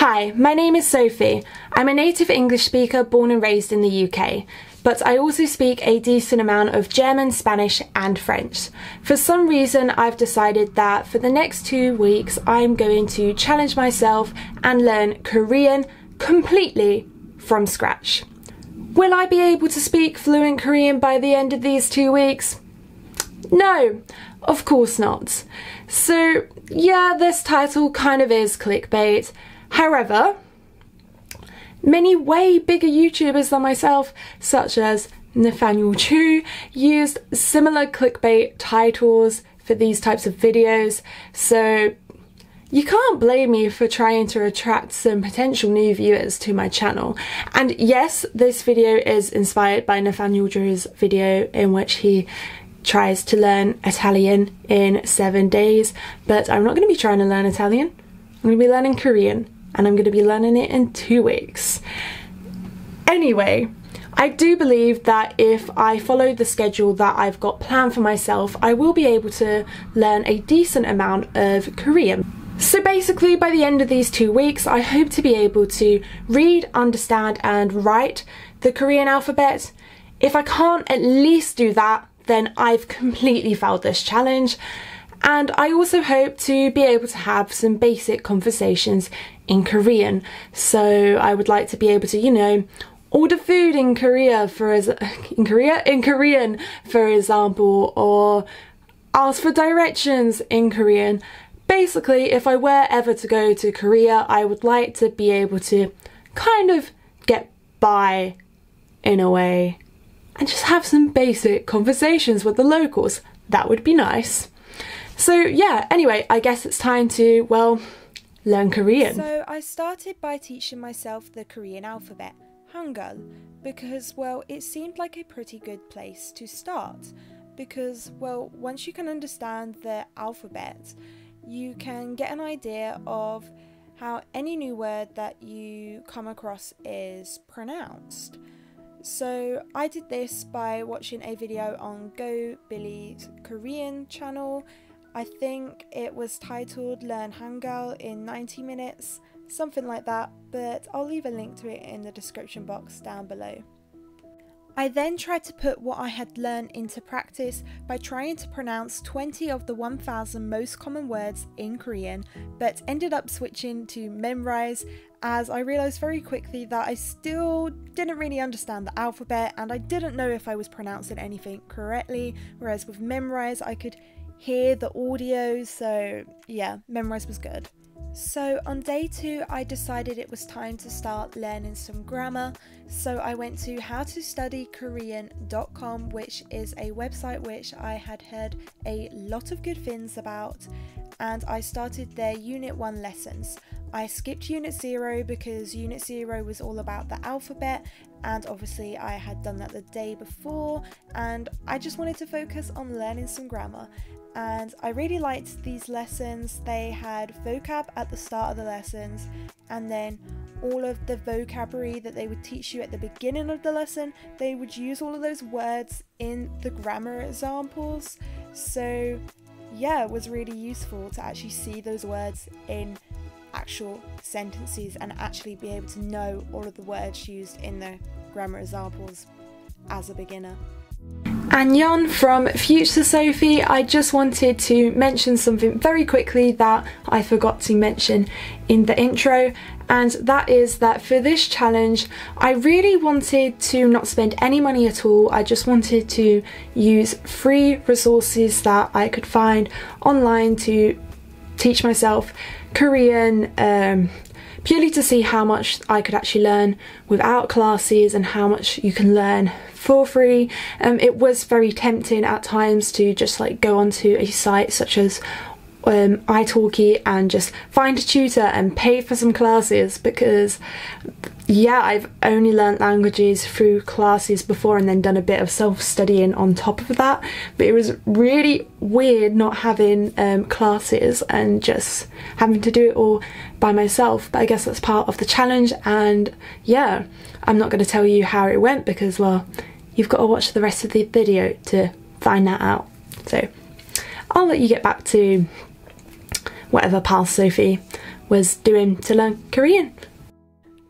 Hi, my name is Sophie. I'm a native English speaker born and raised in the UK, but I also speak a decent amount of German, Spanish and French. For some reason, I've decided that for the next 2 weeks, I'm going to challenge myself and learn Korean completely from scratch. Will I be able to speak fluent Korean by the end of these 2 weeks? No, of course not. So yeah, this title kind of is clickbait. However, many way bigger YouTubers than myself, such as Nathaniel Chu, used similar clickbait titles for these types of videos, so you can't blame me for trying to attract some potential new viewers to my channel. And yes, this video is inspired by Nathaniel Chu's video in which he tries to learn Italian in 7 days, but I'm not going to be trying to learn Italian. I'm going to be learning Korean, and I'm going to be learning it in 2 weeks. Anyway, I do believe that if I follow the schedule that I've got planned for myself, I will be able to learn a decent amount of Korean. So basically, by the end of these 2 weeks, I hope to be able to read, understand and write the Korean alphabet. If I can't at least do that, then I've completely failed this challenge. And I also hope to be able to have some basic conversations in Korean. So I would like to be able to, you know, order food in Korean, for example, or ask for directions in Korean. Basically, if I were ever to go to Korea, I would like to be able to kind of get by in a way and just have some basic conversations with the locals. That would be nice. So yeah, anyway, I guess it's time to, well, learn Korean. So I started by teaching myself the Korean alphabet, Hangul, because, well, it seemed like a pretty good place to start. Because, well, once you can understand the alphabet, you can get an idea of how any new word that you come across is pronounced. So I did this by watching a video on Go Billy's Korean channel. I think it was titled Learn Hangul in 90 minutes, something like that, but I'll leave a link to it in the description box down below. I then tried to put what I had learned into practice by trying to pronounce 20 of the 1,000 most common words in Korean, but ended up switching to memorize, as I realised very quickly that I still didn't really understand the alphabet and I didn't know if I was pronouncing anything correctly, whereas with memorize I could hear the audio, so yeah, memorize was good. So on day 2 I decided it was time to start learning some grammar, so I went to howtostudykorean.com, which is a website which I had heard a lot of good things about, and I started their Unit 1 lessons. I skipped Unit 0 because Unit 0 was all about the alphabet, and obviously I had done that the day before, and I just wanted to focus on learning some grammar. And I really liked these lessons. They had vocab at the start of the lessons, and then all of the vocabulary that they would teach you at the beginning of the lesson, they would use all of those words in the grammar examples. So yeah, it was really useful to actually see those words in actual sentences and actually be able to know all of the words used in the grammar examples as a beginner. Annyeong from Future Sophie. I just wanted to mention something very quickly that I forgot to mention in the intro, and that is that for this challenge I really wanted to not spend any money at all. I just wanted to use free resources that I could find online to teach myself Korean, purely to see how much I could actually learn without classes and how much you can learn for free. It was very tempting at times to just like go onto a site such as italki and just find a tutor and pay for some classes, because yeah, I've only learnt languages through classes before and then done a bit of self-studying on top of that, but it was really weird not having classes and just having to do it all by myself. But I guess that's part of the challenge, and yeah, I'm not going to tell you how it went because, well, you've got to watch the rest of the video to find that out. So I'll let you get back to whatever, pal Sophie. was doing to learn Korean.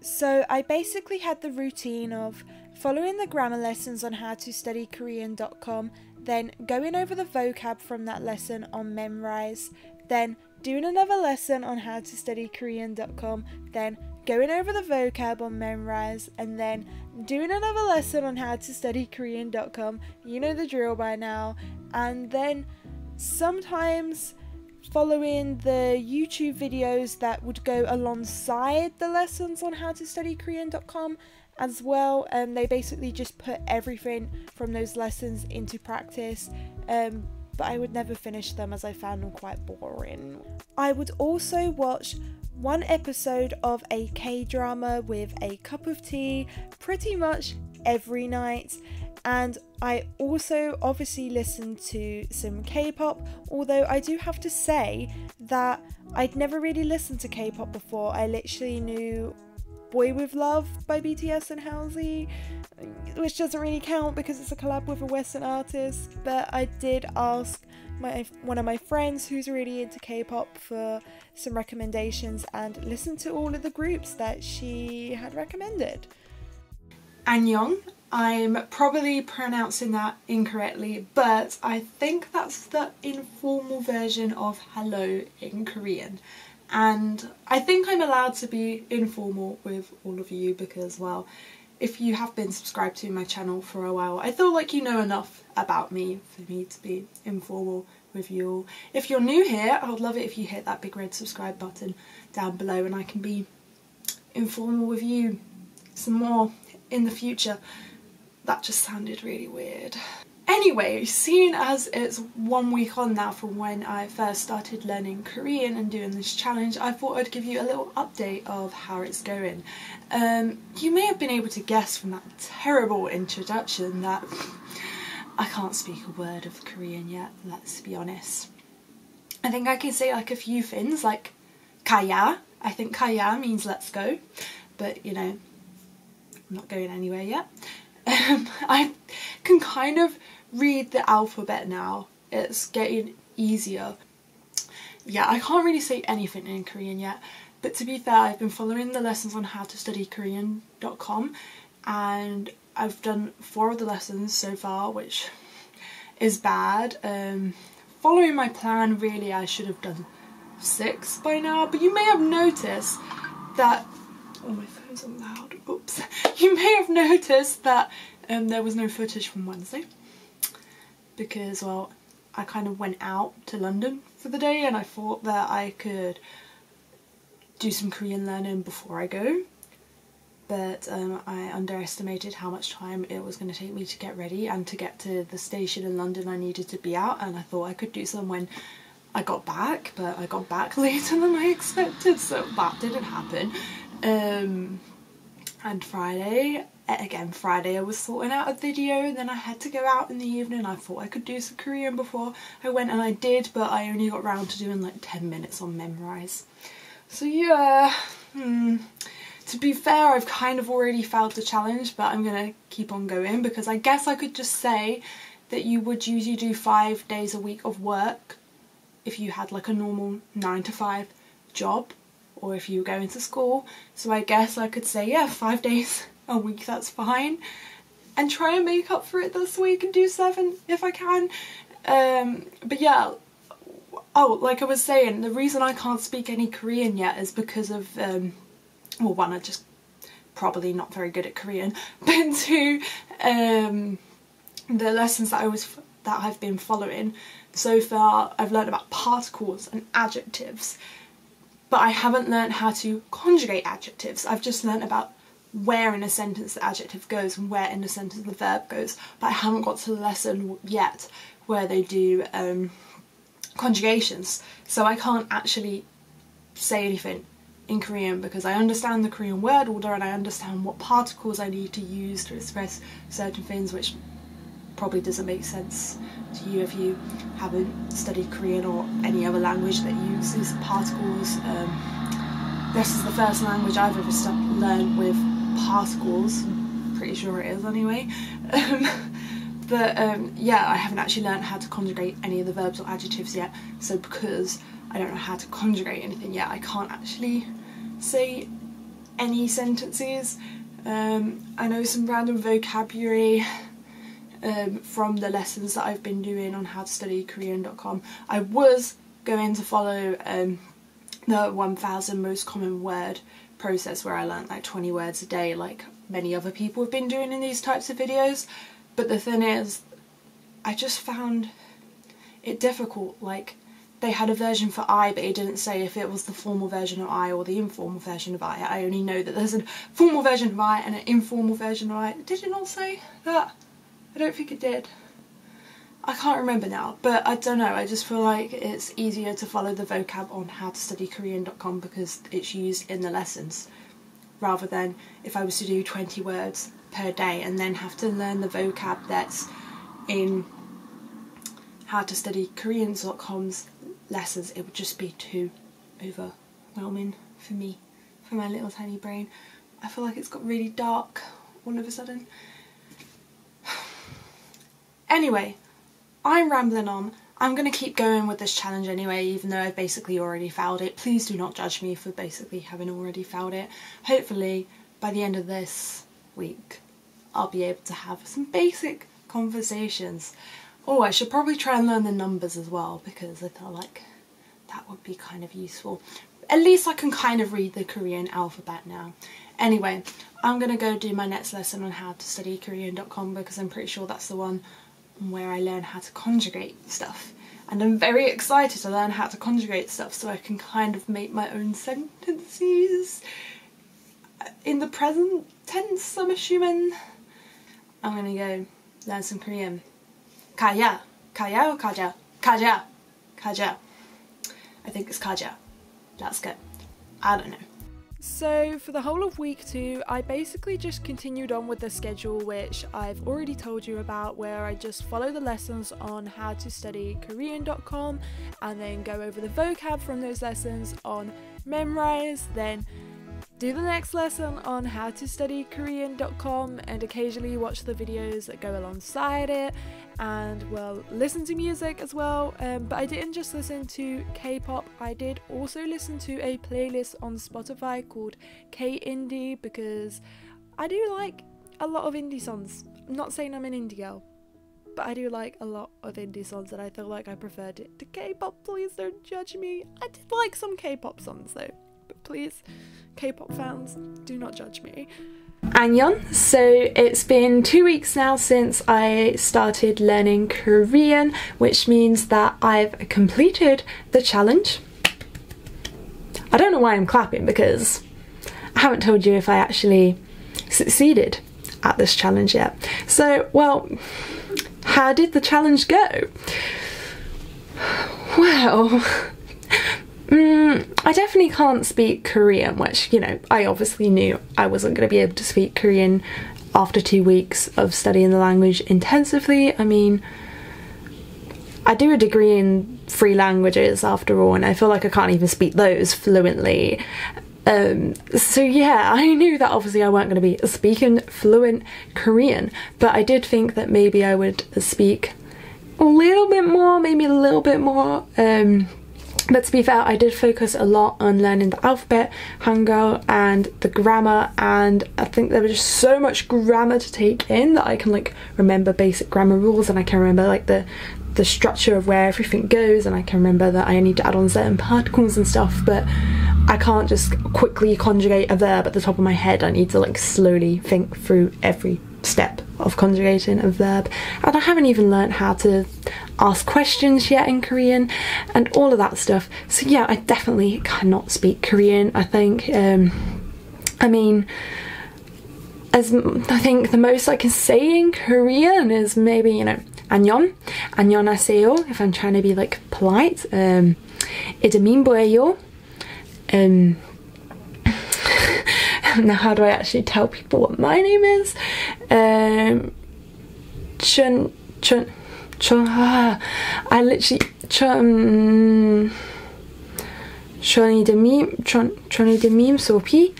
So I basically had the routine of following the grammar lessons on howtostudykorean.com, then going over the vocab from that lesson on Memrise, then doing another lesson on howtostudykorean.com, then going over the vocab on Memrise, and then doing another lesson on howtostudykorean.com, you know the drill by now, and then sometimes following the YouTube videos that would go alongside the lessons on howtostudykorean.com as well. They basically just put everything from those lessons into practice, but I would never finish them as I found them quite boring. I would also watch one episode of a K-drama with a cup of tea pretty much every night. And I also obviously listened to some K-pop, although I do have to say that I'd never really listened to K-pop before. I literally knew Boy With Love by BTS and Halsey, which doesn't really count because it's a collab with a Western artist, but I did ask one of my friends who's really into K-pop for some recommendations and listened to all of the groups that she had recommended. Annyeong. I'm probably pronouncing that incorrectly, but I think that's the informal version of hello in Korean. And I think I'm allowed to be informal with all of you because, well, if you have been subscribed to my channel for a while, I feel like you know enough about me for me to be informal with you all. If you're new here, I would love it if you hit that big red subscribe button down below and I can be informal with you some more in the future. That just sounded really weird. Anyway, seeing as it's 1 week on now from when I first started learning Korean and doing this challenge, I thought I'd give you a little update of how it's going. You may have been able to guess from that terrible introduction that I can't speak a word of Korean yet, let's be honest. I think I can say like a few things, like kaya. I think kaya means let's go, but you know, I'm not going anywhere yet. I can kind of read the alphabet now. It's getting easier. Yeah, I can't really say anything in Korean yet, but to be fair, I've been following the lessons on howtostudykorean.com and I've done 4 of the lessons so far, which is bad. Following my plan, really I should have done 6 by now, but you may have noticed that oh, my phone's on loud. Oops. You may have noticed that there was no footage from Wednesday because, well, I kind of went out to London for the day and I thought that I could do some Korean learning before I go, but I underestimated how much time it was going to take me to get ready and to get to the station in London I needed to be at, and I thought I could do some when I got back, but I got back later than I expected, so that didn't happen. And Friday I was sorting out a video, then I had to go out in the evening. I thought I could do some Korean before I went, and I did, but I only got round to doing like 10 minutes on Memrise. So yeah, to be fair, I've kind of already failed the challenge, but I'm gonna keep on going because I guess I could just say that you would usually do 5 days a week of work if you had like a normal 9 to 5 job, or if you were going to school. So I guess I could say, yeah, 5 days a week, that's fine, and try and make up for it this week and do 7 if I can. But yeah, oh, like I was saying, the reason I can't speak any Korean yet is because of, well, one, I'm just probably not very good at Korean, but 2, the lessons that I've been following so far, I've learned about particles and adjectives, but I haven't learned how to conjugate adjectives. I've just learned about where in a sentence the adjective goes and where in a sentence the verb goes, but I haven't got to the lesson yet where they do conjugations, so I can't actually say anything in Korean because I understand the Korean word order and I understand what particles I need to use to express certain things, which probably doesn't make sense to you if you haven't studied Korean or any other language that uses particles. This is the first language I've ever learned with particles, I'm pretty sure it is anyway. But yeah, I haven't actually learned how to conjugate any of the verbs or adjectives yet, so because I don't know how to conjugate anything yet. I can't actually say any sentences. I know some random vocabulary from the lessons that I've been doing on howtostudykorean.com. I was going to follow the 1000 most common word process, where I learnt like 20 words a day like many other people have been doing in these types of videos, but the thing is, I just found it difficult. Like, they had a version for I, but it didn't say if it was the formal version of I or the informal version of I. I only know that there's a formal version of I and an informal version of I. Did it not say that? I don't think it did. I can't remember now, but I don't know, I just feel like it's easier to follow the vocab on howtostudykorean.com because it's used in the lessons, rather than if I was to do 20 words per day and then have to learn the vocab that's in howtostudykorean.com's lessons. It would just be too overwhelming for me, for my little tiny brain. I feel like it's got really dark all of a sudden. Anyway, I'm rambling on. I'm going to keep going with this challenge anyway, even though I've basically already failed it. Please do not judge me for basically having already failed it. Hopefully, by the end of this week, I'll be able to have some basic conversations. Oh, I should probably try and learn the numbers as well, because I feel like that would be kind of useful. At least I can kind of read the Korean alphabet now. Anyway, I'm going to go do my next lesson on howtostudykorean.com, because I'm pretty sure that's the one where I learn how to conjugate stuff. And I'm very excited to learn how to conjugate stuff so I can kind of make my own sentences in the present tense, I'm assuming. I'm going to go learn some Korean. Kaya. Kaya or kaja? Kaja. Kaja. I think it's kaja. That's good. I don't know. So for the whole of week 2, I basically just continued on with the schedule which I've already told you about, where I just follow the lessons on howtostudykorean.com and then go over the vocab from those lessons on Memrise, then do the next lesson on howtostudykorean.com and occasionally watch the videos that go alongside it, and well, listen to music as well. But I didn't just listen to K-pop, I did also listen to a playlist on Spotify called K-Indie, because I do like a lot of indie songs. I'm not saying I'm an indie girl, but I do like a lot of indie songs and I feel like I preferred it to K-pop. Please don't judge me. I did like some K-pop songs though, but please, K-pop fans, do not judge me. Annyeong. So it's been 2 weeks now since I started learning Korean, which means that I've completed the challenge. I don't know why I'm clapping, because I haven't told you if I actually succeeded at this challenge yet. So, well, how did the challenge go? Well, I definitely can't speak Korean, which, you know, I obviously knew I wasn't going to be able to speak Korean after 2 weeks of studying the language intensively. I mean, I do a degree in 3 languages after all, and I feel like I can't even speak those fluently. So yeah, I knew that obviously I weren't going to be speaking fluent Korean, but I did think that maybe I would speak a little bit more, maybe a little bit more. But to be fair, I did focus a lot on learning the alphabet, Hangul, and the grammar, and I think there was just so much grammar to take in that I can like remember basic grammar rules, and I can remember like the structure of where everything goes, and I can remember that I need to add on certain particles and stuff, but I can't just quickly conjugate a verb at the top of my head. I need to like slowly think through every step of conjugating a verb, and I haven't even learnt how to ask questions yet in Korean and all of that stuff. So yeah, I definitely cannot speak Korean. I think I mean, I think the most I can say in Korean is maybe, you know, 안녕, 안녕하세요, if I'm trying to be like polite. 이름이 뭐예요? Now how do I actually tell people what my name is? I literally 이름이 소피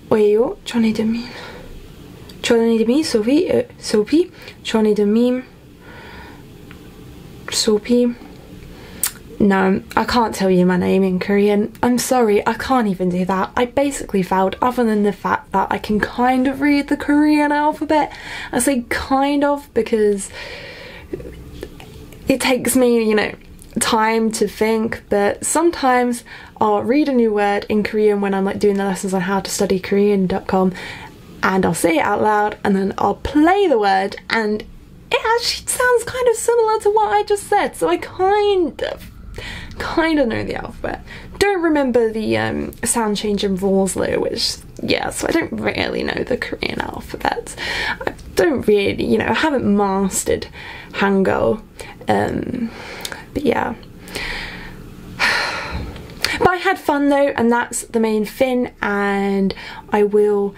왜요? 이름이 소피 No, I can't tell you my name in Korean. I'm sorry, I can't even do that. I basically failed, other than the fact that I can kind of read the Korean alphabet. I say kind of because it takes me, you know, time to think, but sometimes I'll read a new word in Korean when I'm like doing the lessons on how to study Korean.com, and I'll say it out loud, and then I'll play the word, and it actually sounds kind of similar to what I just said, so I kind of know the alphabet. Don't remember the sound change and rules though, which, yeah, so I don't really know the Korean alphabet. I don't really, you know, I haven't mastered Hangul, but yeah. But I had fun though, and that's the main thing, and I will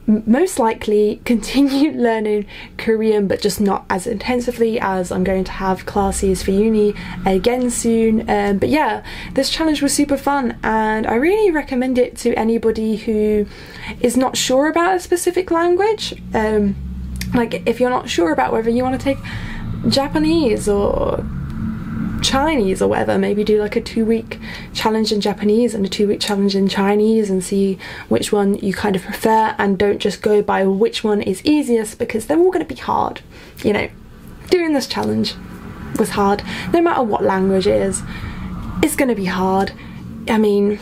most likely continue learning Korean, but just not as intensively, as I'm going to have classes for uni again soon. But yeah, this challenge was super fun, and I really recommend it to anybody who is not sure about a specific language. Like if you're not sure about whether you want to take Japanese or Chinese or whatever, maybe do like a 2-week challenge in Japanese and a 2-week challenge in Chinese and see which one you kind of prefer, and don't just go by which one is easiest, because they're all going to be hard. You know, doing this challenge was hard. No matter what language it is, it's going to be hard. I mean,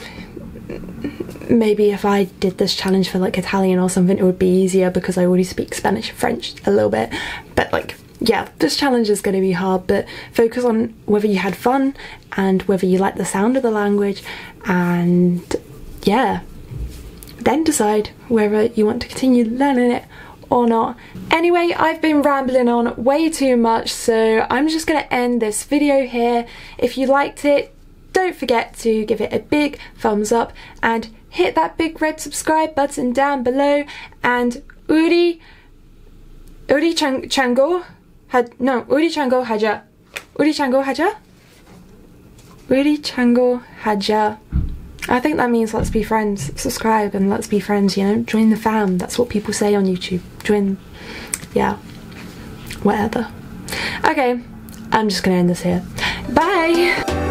maybe if I did this challenge for like Italian or something, it would be easier because I already speak Spanish and French a little bit, but like, yeah, this challenge is going to be hard, but focus on whether you had fun and whether you like the sound of the language, and yeah, then decide whether you want to continue learning it or not. Anyway, I've been rambling on way too much, so I'm just going to end this video here. If you liked it, don't forget to give it a big thumbs up and hit that big red subscribe button down below, and 우리 창고 하자. 우리 창고 하자. I think that means let's be friends. Subscribe and let's be friends, you know? Join the fam. That's what people say on YouTube. Join, yeah, whatever. Okay, I'm just gonna end this here. Bye!